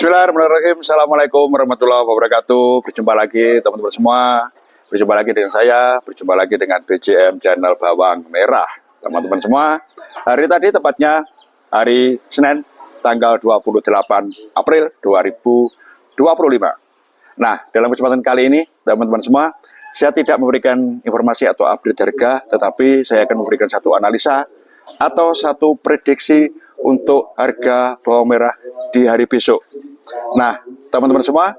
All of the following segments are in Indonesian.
Bismillahirrahmanirrahim. Assalamualaikum warahmatullahi wabarakatuh. Berjumpa lagi teman-teman semua. Berjumpa lagi dengan saya. Berjumpa lagi dengan BJM Channel Bawang Merah. Teman-teman semua, hari tadi tepatnya hari Senin tanggal 28 April 2025. Nah, dalam kesempatan kali ini teman-teman semua, saya tidak memberikan informasi atau update harga, tetapi saya akan memberikan satu analisa atau satu prediksi untuk harga bawang merah di hari besok. Nah, teman-teman semua,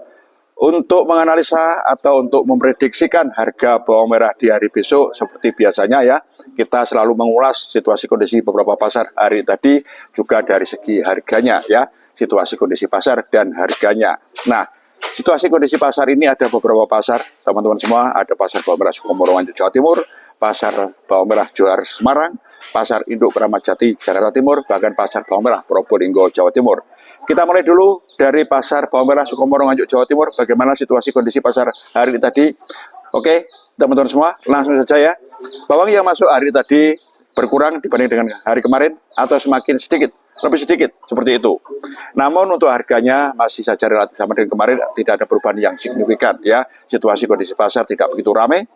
untuk menganalisa atau untuk memprediksikan harga bawang merah di hari besok, seperti biasanya ya, kita selalu mengulas situasi kondisi beberapa pasar hari tadi, juga dari segi harganya ya, situasi kondisi pasar dan harganya. Nah, situasi kondisi pasar ini ada beberapa pasar, teman-teman semua. Ada pasar bawang merah Sukomoro Nganjuk Jawa Timur, pasar bawang merah Johar Semarang, pasar induk Kramat Jati Jakarta Timur, bahkan pasar bawang merah Probolinggo Jawa Timur. Kita mulai dulu dari pasar bawang merah Sukomoro Nganjuk Jawa Timur. Bagaimana situasi kondisi pasar hari ini tadi? Oke, teman-teman semua, langsung saja ya. Bawang yang masuk hari ini tadi berkurang dibanding dengan hari kemarin atau semakin sedikit, lebih sedikit, seperti itu. Namun untuk harganya masih saja relatif sama dengan kemarin, tidak ada perubahan yang signifikan ya. Situasi kondisi pasar tidak begitu ramai,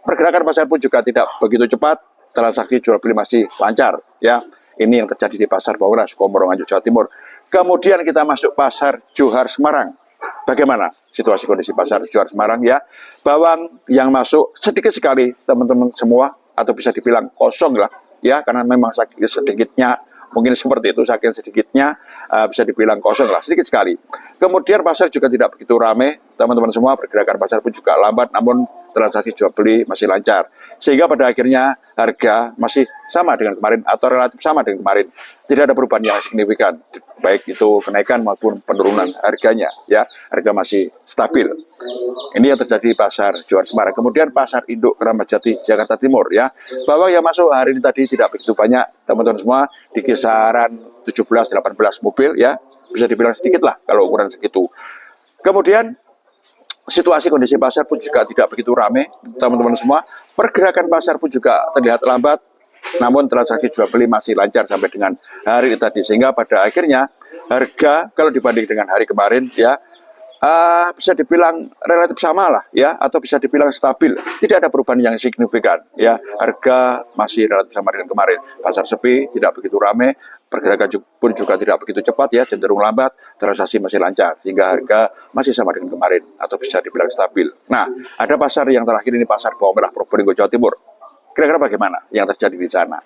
pergerakan pasar pun juga tidak begitu cepat, transaksi jual beli masih lancar ya. Ini yang terjadi di pasar bawang merah Sukomoro Nganjuk Jawa Timur. Kemudian kita masuk pasar Johar Semarang. Bagaimana situasi kondisi pasar Johar Semarang ya? Bawang yang masuk sedikit sekali teman-teman semua, atau bisa dibilang kosong lah ya, karena memang saking sedikitnya, mungkin seperti itu, saking sedikitnya bisa dibilang kosong lah, sedikit sekali. Kemudian pasar juga tidak begitu ramai teman-teman semua, pergerakan pasar pun juga lambat, namun transaksi jual beli masih lancar, sehingga pada akhirnya harga masih sama dengan kemarin atau relatif sama dengan kemarin, tidak ada perubahan yang signifikan, baik itu kenaikan maupun penurunan harganya ya, harga masih stabil. Ini yang terjadi di pasar Johar Semarang. Kemudian pasar induk Kramat Jati Jakarta Timur ya, bawang yang masuk hari ini tadi tidak begitu banyak teman-teman semua, di kisaran 17-18 mobil ya, bisa dibilang sedikit lah kalau ukuran segitu. Kemudian situasi kondisi pasar pun juga tidak begitu ramai teman-teman semua, pergerakan pasar pun juga terlihat lambat, namun transaksi jual beli masih lancar sampai dengan hari ini tadi, sehingga pada akhirnya harga kalau dibanding dengan hari kemarin ya, bisa dibilang relatif sama lah ya, atau bisa dibilang stabil, tidak ada perubahan yang signifikan ya, harga masih relatif sama dengan kemarin. Pasar sepi, tidak begitu ramai, pergerakan pun juga tidak begitu cepat ya, cenderung lambat, transaksi masih lancar, sehingga harga masih sama dengan kemarin atau bisa dibilang stabil. Nah, ada pasar yang terakhir ini, pasar bawang merah Probolinggo Jawa Timur. Kira-kira bagaimana yang terjadi di sana?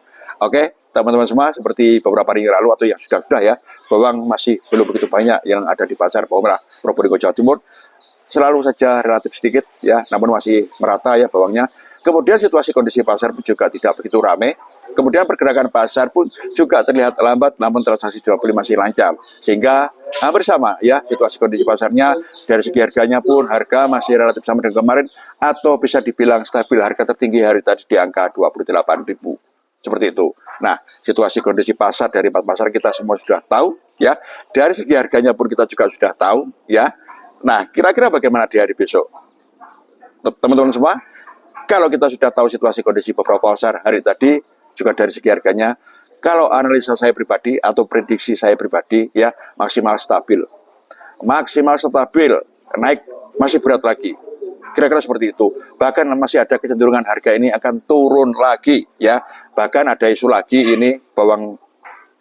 Oke, teman-teman semua, seperti beberapa hari yang lalu atau yang sudah ya, bawang masih belum begitu banyak yang ada di pasar bawang merah Probolinggo Jawa Timur. Selalu saja relatif sedikit ya, namun masih merata ya bawangnya. Kemudian situasi kondisi pasar pun juga tidak begitu ramai. Kemudian pergerakan pasar pun juga terlihat lambat, namun transaksi jual beli masih lancar, sehingga hampir sama ya situasi kondisi pasarnya. Dari segi harganya pun, harga masih relatif sama dengan kemarin atau bisa dibilang stabil. Harga tertinggi hari tadi di angka 28.000, seperti itu. Nah, situasi kondisi pasar dari 4 pasar kita semua sudah tahu ya. Dari segi harganya pun kita juga sudah tahu ya. Nah, kira-kira bagaimana di hari besok teman-teman semua? Kalau kita sudah tahu situasi kondisi beberapa pasar hari tadi, juga dari segi harganya, kalau analisa saya pribadi atau prediksi saya pribadi ya, maksimal stabil, naik masih berat lagi, kira-kira seperti itu. Bahkan masih ada kecenderungan harga ini akan turun lagi ya. Bahkan ada isu lagi ini bawang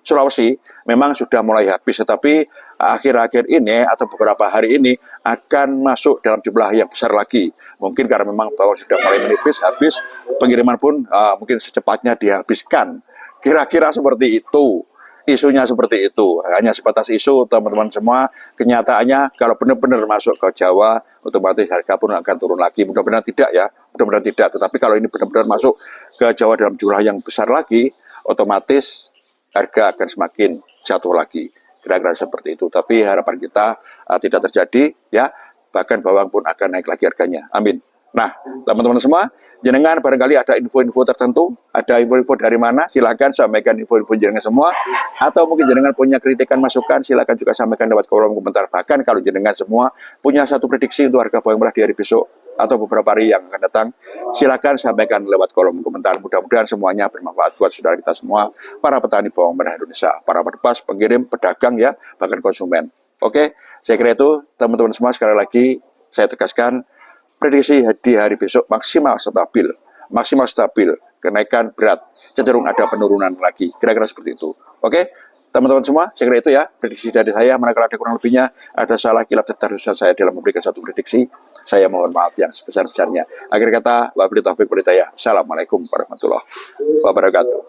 Sulawesi memang sudah mulai habis, tetapi akhir-akhir ini atau beberapa hari ini akan masuk dalam jumlah yang besar lagi. Mungkin karena memang bawang sudah mulai menipis, habis, pengiriman pun mungkin secepatnya dihabiskan. Kira-kira seperti itu. Isunya seperti itu, hanya sebatas isu teman-teman semua. Kenyataannya kalau benar-benar masuk ke Jawa, otomatis harga pun akan turun lagi. Mudah-mudahan tidak ya, mudah-mudahan tidak. Tetapi kalau ini benar-benar masuk ke Jawa dalam jumlah yang besar lagi, otomatis harga akan semakin jatuh lagi. Kira-kira seperti itu. Tapi harapan kita tidak terjadi ya, bahkan bawang pun akan naik lagi harganya. Amin. Nah, teman-teman semua, jenengan barangkali ada info-info tertentu, ada info-info dari mana, silakan sampaikan info-info jenengan semua, atau mungkin jenengan punya kritikan masukan, silakan juga sampaikan lewat kolom komentar. Bahkan kalau jenengan semua punya satu prediksi untuk harga bawang merah di hari besok atau beberapa hari yang akan datang, silakan sampaikan lewat kolom komentar. Mudah-mudahan semuanya bermanfaat buat saudara kita semua, para petani bawang merah Indonesia, para penebas, pengirim, pedagang ya, bahkan konsumen. Oke, saya kira itu teman-teman semua, sekali lagi saya tegaskan prediksi di hari besok maksimal stabil, kenaikan berat, cenderung ada penurunan lagi, kira-kira seperti itu. Oke, teman-teman semua, saya kira itu ya prediksi dari saya. Manakala ada kurang lebihnya, ada salah kilap serta dosa saya dalam memberikan satu prediksi, saya mohon maaf yang sebesar-besarnya. Akhir kata, wabillahi taufiq wal hidayah. Assalamualaikum warahmatullahi wabarakatuh.